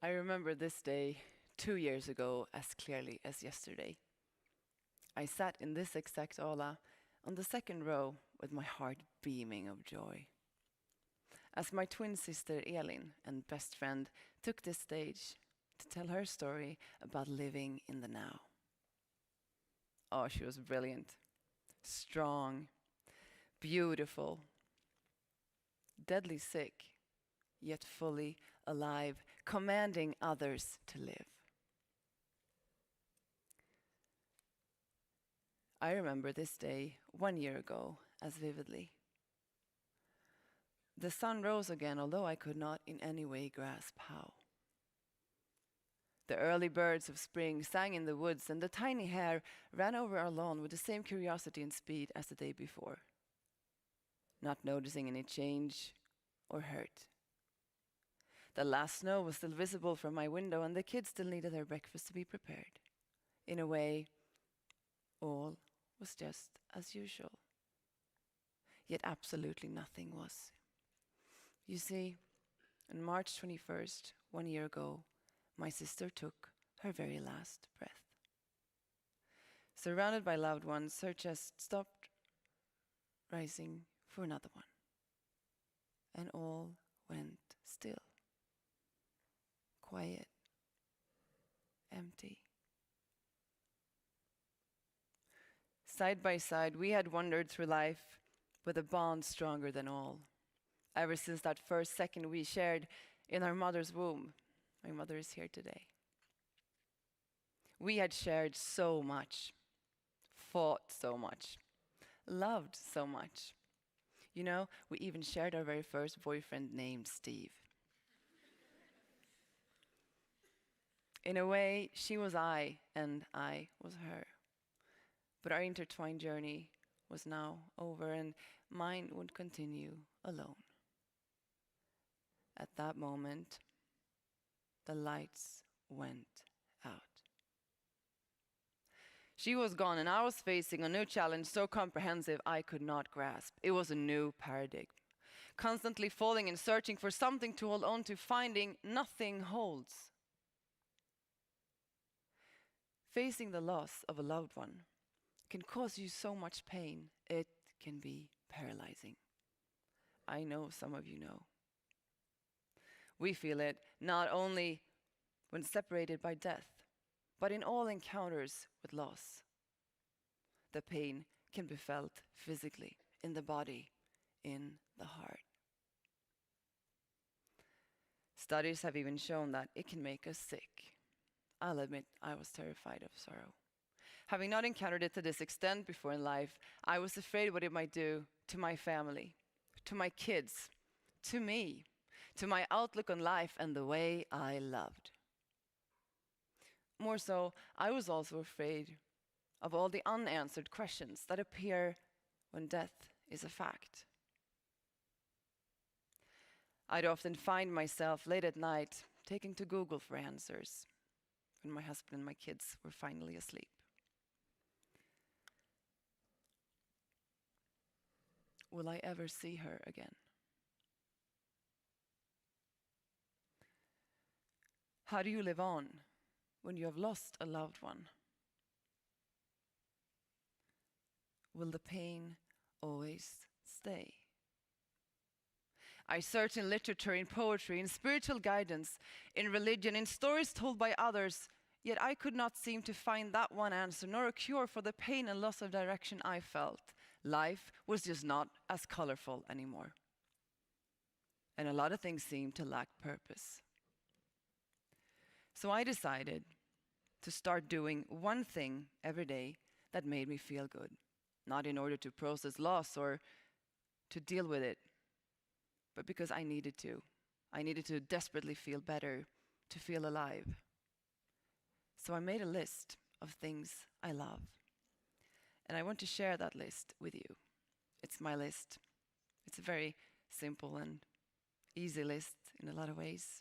I remember this day 2 years ago as clearly as yesterday. I sat in this exact aula on the second row with my heart beaming of joy. As my twin sister Elin and best friend took this stage to tell her story about living in the now. Oh, she was brilliant, strong, beautiful, deadly sick, yet fully alive, commanding others to live. I remember this day 1 year ago as vividly. The sun rose again, although I could not in any way grasp how. The early birds of spring sang in the woods, and the tiny hare ran over our lawn with the same curiosity and speed as the day before, not noticing any change or hurt. The last snow was still visible from my window, and the kids still needed their breakfast to be prepared. In a way, all was just as usual. Yet absolutely nothing was. You see, on March 21st, 1 year ago, my sister took her very last breath. Surrounded by loved ones, her chest stopped rising for another one. And all went still. Quiet. Empty. Side by side, we had wandered through life with a bond stronger than all. Ever since that first second we shared in our mother's womb. My mother is here today. We had shared so much, fought so much, loved so much. You know, we even shared our very first boyfriend named Steve. In a way, she was I and I was her. But our intertwined journey was now over, and mine would continue alone. At that moment, the lights went out. She was gone, and I was facing a new challenge so comprehensive I could not grasp. It was a new paradigm. Constantly falling and searching for something to hold on to, finding nothing holds. Facing the loss of a loved one can cause you so much pain. It can be paralyzing. I know some of you know. We feel it not only when separated by death, but in all encounters with loss. The pain can be felt physically, in the body, in the heart. Studies have even shown that it can make us sick. I'll admit I was terrified of sorrow. Having not encountered it to this extent before in life, I was afraid what it might do to my family, to my kids, to me, to my outlook on life and the way I loved. More so, I was also afraid of all the unanswered questions that appear when death is a fact. I'd often find myself late at night taking to Google for answers when my husband and my kids were finally asleep. Will I ever see her again? How do you live on when you have lost a loved one? Will the pain always stay? I search in literature, in poetry, in spiritual guidance, in religion, in stories told by others, yet I could not seem to find that one answer, nor a cure for the pain and loss of direction I felt. Life was just not as colorful anymore. And a lot of things seemed to lack purpose. So I decided to start doing one thing every day that made me feel good. Not in order to process loss or to deal with it, but because I needed to. I needed to desperately feel better, to feel alive. So I made a list of things I love. And I want to share that list with you. It's my list. It's a very simple and easy list in a lot of ways.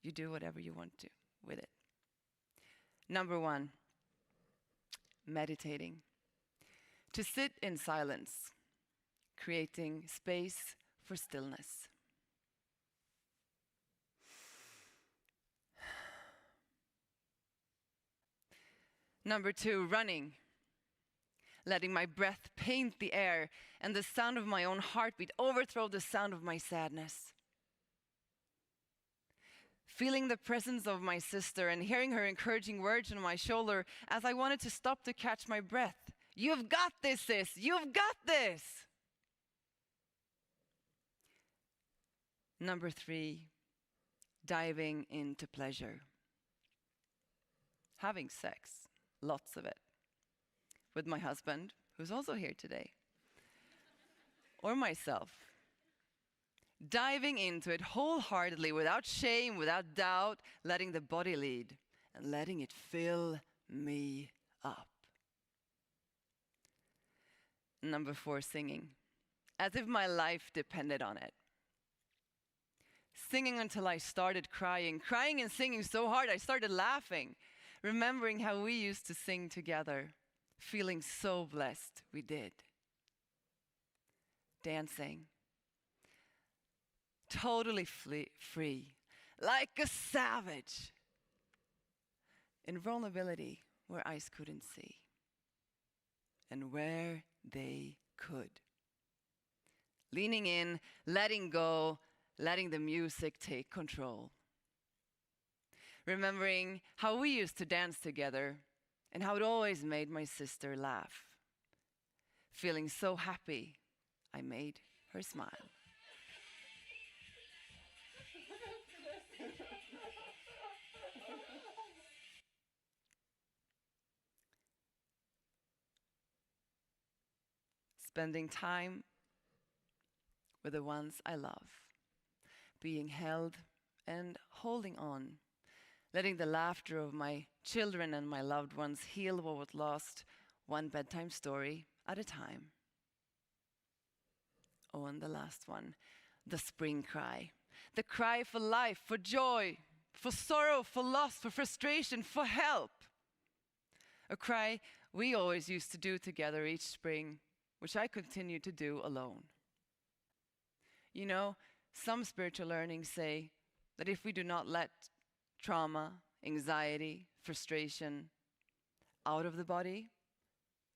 You do whatever you want to with it. Number 1, meditating. To sit in silence, creating space for stillness. Number 2, running. Letting my breath paint the air and the sound of my own heartbeat overthrow the sound of my sadness. Feeling the presence of my sister and hearing her encouraging words on my shoulder as I wanted to stop to catch my breath. You've got this, sis. You've got this. Number 3, diving into pleasure. Having sex, lots of it, with my husband, who's also here today, or myself. Diving into it wholeheartedly, without shame, without doubt, letting the body lead and letting it fill me up. Number 4, singing, as if my life depended on it. Singing until I started crying and singing so hard I started laughing, remembering how we used to sing together, feeling so blessed we did. Dancing, totally free, like a savage, in vulnerability where eyes couldn't see, and where they could. Leaning in, letting go, letting the music take control. Remembering how we used to dance together and how it always made my sister laugh. Feeling so happy, I made her smile. Spending time with the ones I love, being held and holding on, letting the laughter of my children and my loved ones heal what was lost, one bedtime story at a time. Oh, and the last one, the spring cry. The cry for life, for joy, for sorrow, for loss, for frustration, for help. A cry we always used to do together each spring, which I continue to do alone. You know, some spiritual learnings say that if we do not let trauma, anxiety, frustration out of the body,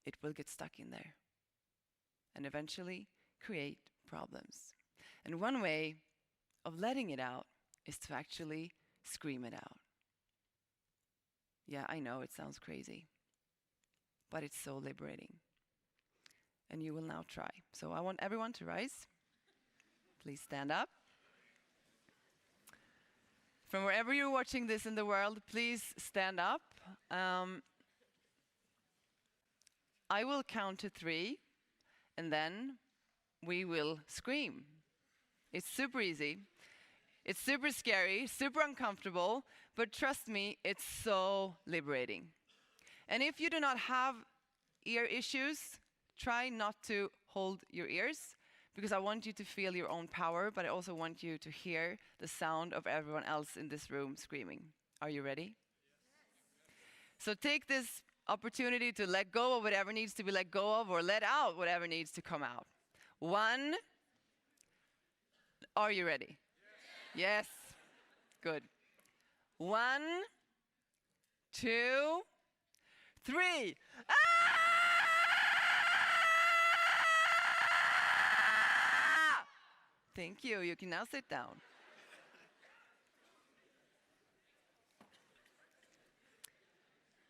it will get stuck in there and eventually create problems. And one way of letting it out is to actually scream it out. Yeah, I know it sounds crazy, but it's so liberating. And you will now try. So I want everyone to rise. Please stand up. From wherever you're watching this in the world, please stand up. I will count to 3, and then we will scream. It's super easy. It's super scary, super uncomfortable, but trust me, it's so liberating. And if you do not have ear issues, try not to hold your ears, because I want you to feel your own power, but I also want you to hear the sound of everyone else in this room screaming. Are you ready? Yes. So take this opportunity to let go of whatever needs to be let go of, or let out whatever needs to come out. 1. Are you ready? Yes. Yes. Good. 1, 2, 3. Ah! Thank you. You can now sit down.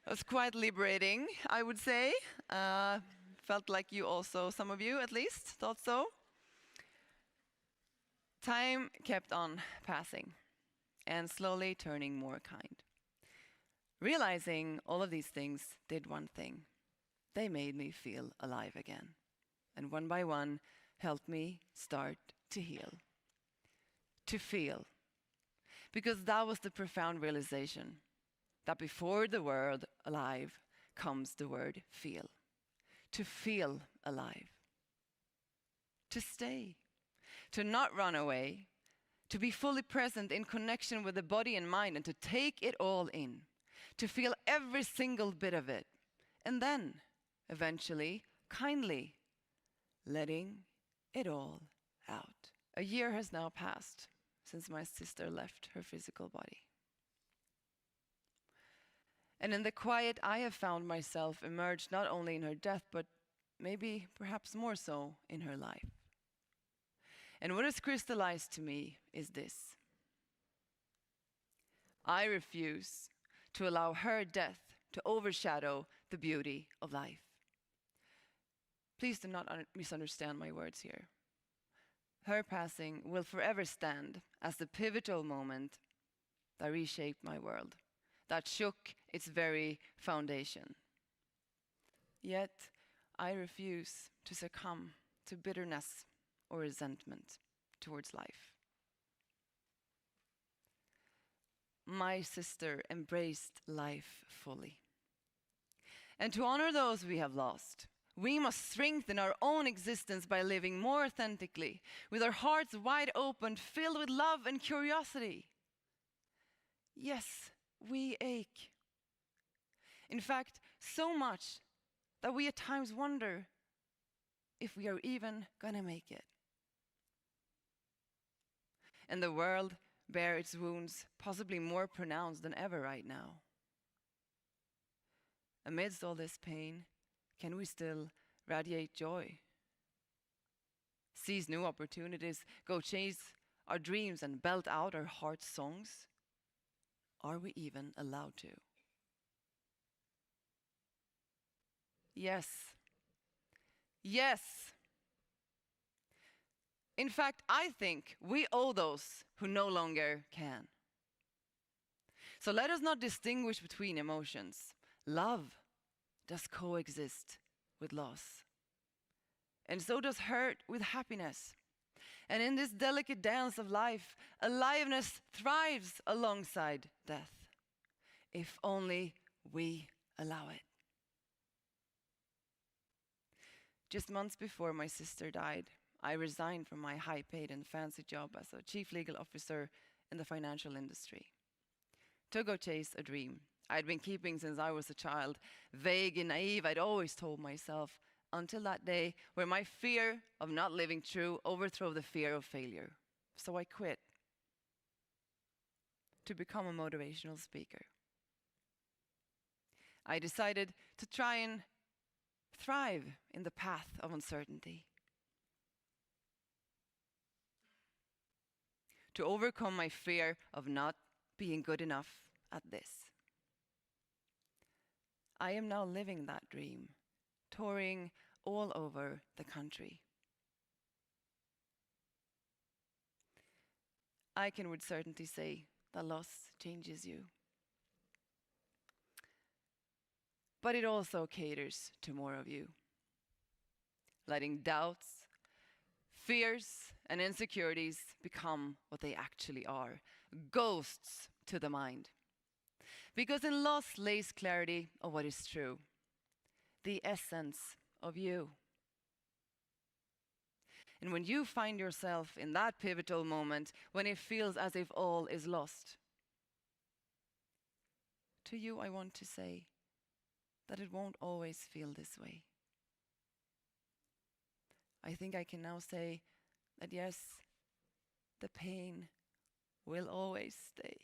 It was quite liberating, I would say. Felt like you also, some of you at least, thought so. Time kept on passing and slowly turning more kind. Realizing all of these things did one thing. They made me feel alive again. And one by one helped me start to heal, to feel. Because that was the profound realization that before the word alive comes the word feel. To feel alive. To stay. To not run away. To be fully present in connection with the body and mind, and to take it all in. To feel every single bit of it. And then, eventually, kindly letting it all out. A year has now passed since my sister left her physical body. And in the quiet, I have found myself emerged not only in her death, but maybe perhaps more so in her life. And what has crystallized to me is this: I refuse to allow her death to overshadow the beauty of life. Please do not misunderstand my words here. Her passing will forever stand as the pivotal moment that reshaped my world, that shook its very foundation. Yet, I refuse to succumb to bitterness or resentment towards life. My sister embraced life fully. And to honor those we have lost, we must strengthen our own existence by living more authentically, with our hearts wide open, filled with love and curiosity. Yes, we ache. In fact, so much that we at times wonder if we are even gonna make it. And the world bears its wounds possibly more pronounced than ever right now. Amidst all this pain, can we still radiate joy? Seize new opportunities, go chase our dreams and belt out our heart's songs? Are we even allowed to? Yes. Yes. In fact, I think we owe those who no longer can. So let us not distinguish between emotions. Love does coexist with loss. And so does hurt with happiness. And in this delicate dance of life, aliveness thrives alongside death, if only we allow it. Just months before my sister died, I resigned from my high-paid and fancy job as a chief legal officer in the financial industry to go chase a dream I'd been keeping since I was a child. Vague and naive, I'd always told myself, until that day where my fear of not living true overthrew the fear of failure. So I quit to become a motivational speaker. I decided to try and thrive in the path of uncertainty, to overcome my fear of not being good enough at this. I am now living that dream, touring all over the country. I can with certainty say that loss changes you. But it also caters to more of you, letting doubts, fears, and insecurities become what they actually are, ghosts to the mind. Because in loss lays clarity of what is true, the essence of you. And when you find yourself in that pivotal moment, when it feels as if all is lost, to you I want to say that it won't always feel this way. I think I can now say that yes, the pain will always stay.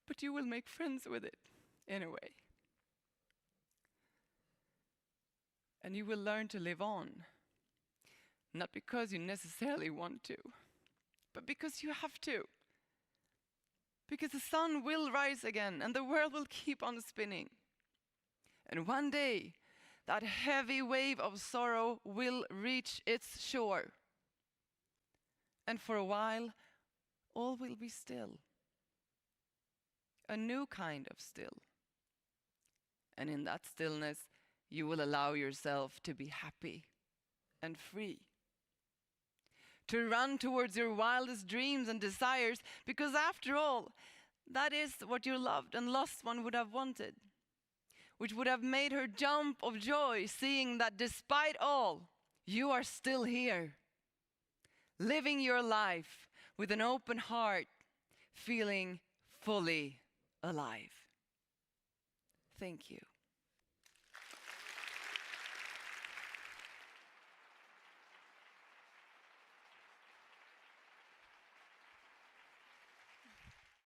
But you will make friends with it anyway. And you will learn to live on, not because you necessarily want to, but because you have to. Because the sun will rise again and the world will keep on spinning. And one day, that heavy wave of sorrow will reach its shore. And for a while, all will be still. A new kind of still. And in that stillness, you will allow yourself to be happy and free. To run towards your wildest dreams and desires, because after all, that is what your loved and lost one would have wanted, which would have made her jump of joy, seeing that despite all, you are still here, living your life with an open heart, feeling fully alive. Thank you.